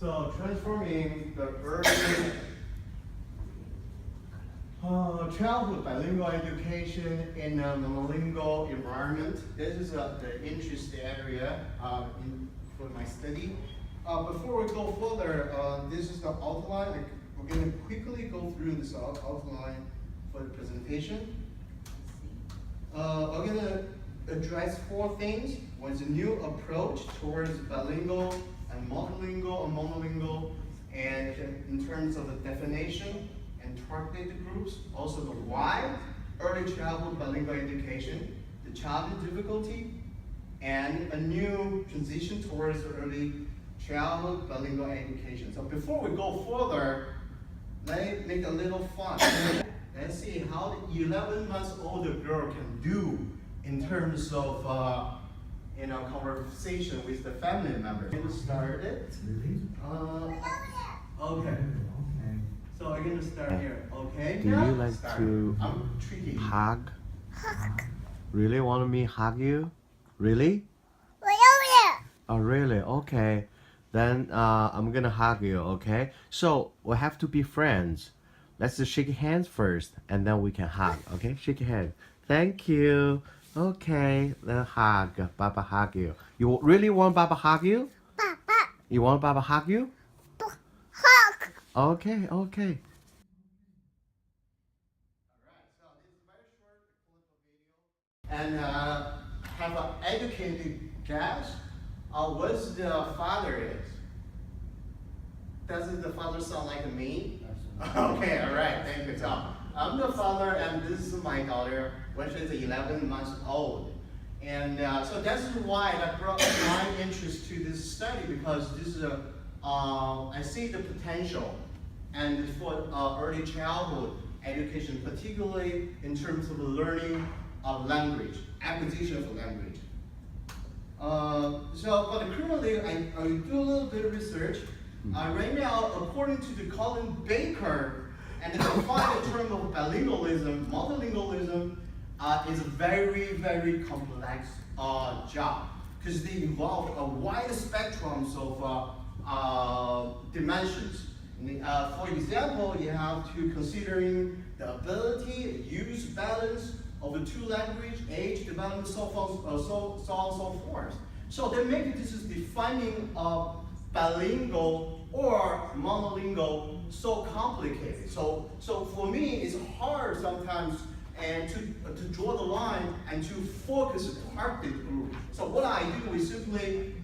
So transforming the early childhood bilingual education in a monolingual environment. This is the interest area for my study. Before we go further, this is the outline. We're going to quickly go through this outline for the presentation. I'm going to address 4 things. One's a new approach towards bilingual and multilingual and monolingual, and in terms of the definition and targeted groups, also the why, early childhood bilingual education, the challenge difficulty, and a new transition towards early childhood bilingual education. So before we go further, let's make a little fun. Let's see how the 11 months old girl can do in terms of conversation with the family members. We're going to start it. Okay. So we're going to start here. Okay. Do you like start. to hug? Really want me hug you? Really? Oh, really? Okay. Then I'm gonna hug you. Okay. So we have to be friends. Let's just shake hands first, and then we can hug. Okay. Shake your hand. Thank you. Okay. Then hug. Baba hug you. You really want Baba hug you? You want Baba hug you? Okay, okay. And have an educated guess what the father is. Doesn't the father sound like me? Okay, all right, thank you, Tom. I'm the father, and this is my daughter, which is 11 months old. And so that's why that brought my interest to this study, because this is I see the potential and for early childhood education, particularly in terms of the learning of language, acquisition of language. But currently I do a little bit of research. Right now, according to the Colin Baker, and the defined term of bilingualism, multilingualism is a very, very complex job, because they involve a wide spectrum of dimensions. For example, you have to considering the ability, use, balance of the 2 language, age, development, so on and so forth. So they make this is defining of bilingual or monolingual so complicated. So for me, it's hard sometimes and to draw the line and to focus a targeted group. So what I do is simply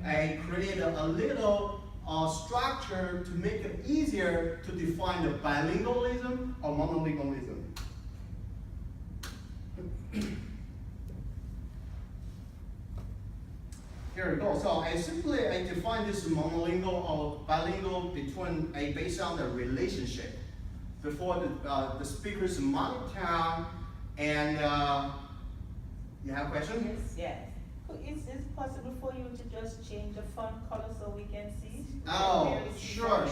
create a little structure to make it easier to define the bilingualism or monolingualism. Here we go. So I define this monolingual or bilingual based on the relationship before the speaker's mother tongue and you have a question? Yes. Is it possible for you to just change the font color so we can see? Oh, sure.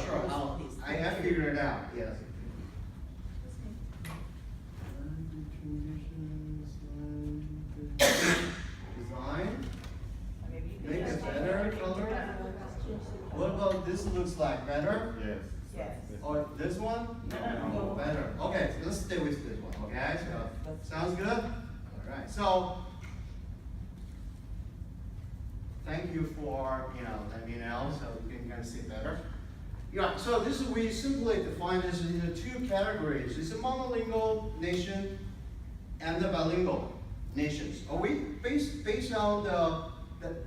I figured it out. Yes. Design. Make it better color. What about this? Looks like better? Yes. Or this one? No. Better. Okay, so let's stay with this one. Okay, so sounds good? All right. So thank you for letting me know so we can kind of see better. Yeah. So this is we simply define this into 2 categories. It's a monolingual nation and the bilingual nations. Are we based on the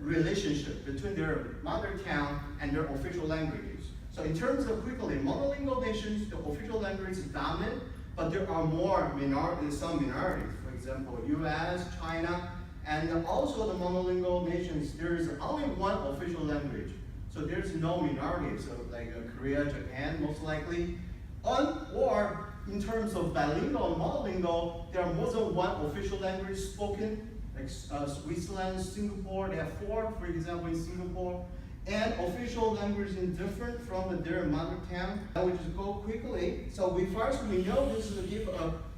relationship between their mother tongue and their official languages? So in terms of quickly, monolingual nations, the official language is dominant, but there are some minorities. For example, U.S., China, and also the monolingual nations, there is only one official language. So there's no minorities, so like Korea, Japan, most likely. Or in terms of bilingual and monolingual, there are more than one official language spoken, like Switzerland, Singapore, they have 4, for example, in Singapore. And official language is different from their mother tongue. I will just go quickly. So we know this is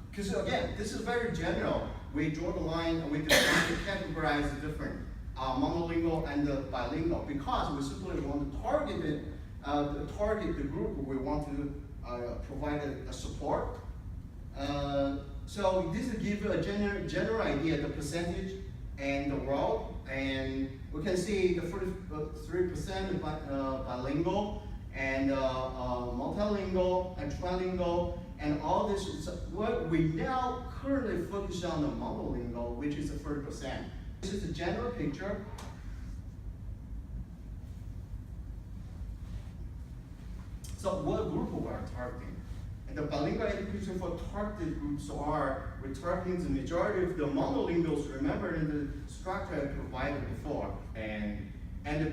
because again, this is very general. We draw the line and we define to categorize the different monolingual and the bilingual, because we simply want to target it target the group we want to provide a support. So this will give a general idea the percentage and the role, and we can see the 43% bilingual and multilingual and trilingual, and all this is what we now currently focus on the monolingual, which is the 30%. This is the general picture. So what group we are targeting? And the bilingual education for targeted groups are, we're targeting the majority of the monolinguals, remember in the structure I provided before, and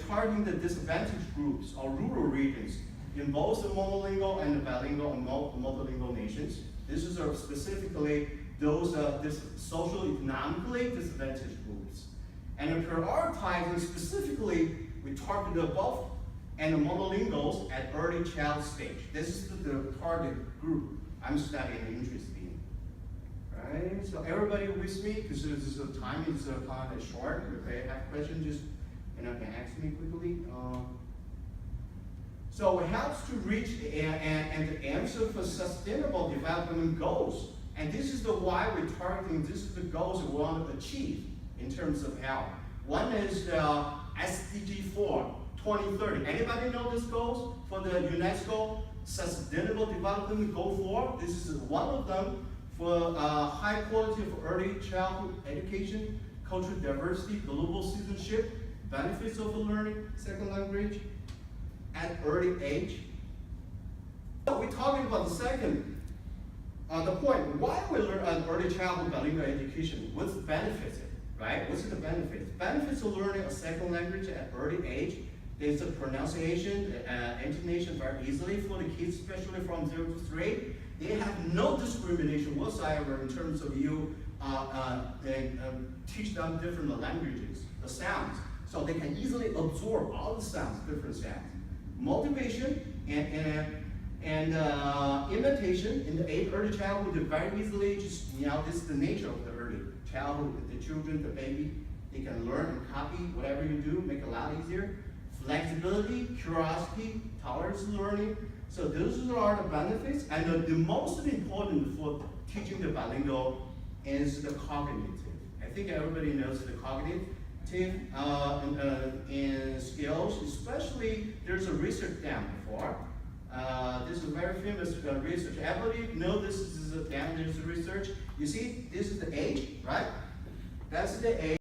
targeting the disadvantaged groups or rural regions in both the monolingual and the bilingual and multilingual nations. This is specifically those socio-economically disadvantaged groups. And prioritizing specifically, we target the both and the monolinguals at early child stage. This is the target group I'm studying and interested in. Right? So everybody with me, because the time is kind of short. If they have questions, just can ask me quickly. So it helps to reach and the answer for sustainable development goals. And this is the why we're targeting. This is the goals we want to achieve in terms of health. One is the SDG 4. 2030. Anybody know this goals for the UNESCO Sustainable Development Goal 4? This is one of them for high quality of early childhood education, cultural diversity, global citizenship, benefits of learning second language at early age. So we're talking about the second, the point, why we learn early childhood bilingual education, what's the benefits, right? What's the benefits? Benefits of learning a second language at early age. There's a pronunciation, intonation very easily for the kids, especially from 0 to 3. They have no discrimination whatsoever in terms of you teach them different languages, the sounds. So they can easily absorb all the sounds, different sounds. Motivation and imitation in the early childhood, very easily just, this is the nature of the early childhood. The children, the baby, they can learn and copy whatever you do, make it a lot easier. Flexibility, curiosity, tolerance learning. So those are the benefits. And the most important for teaching the bilingual is the cognitive. I think everybody knows the cognitive and skills, especially there's a research done before. This is a very famous research. Everybody know this is a done, there's a research. You see, this is the age, right? That's the age.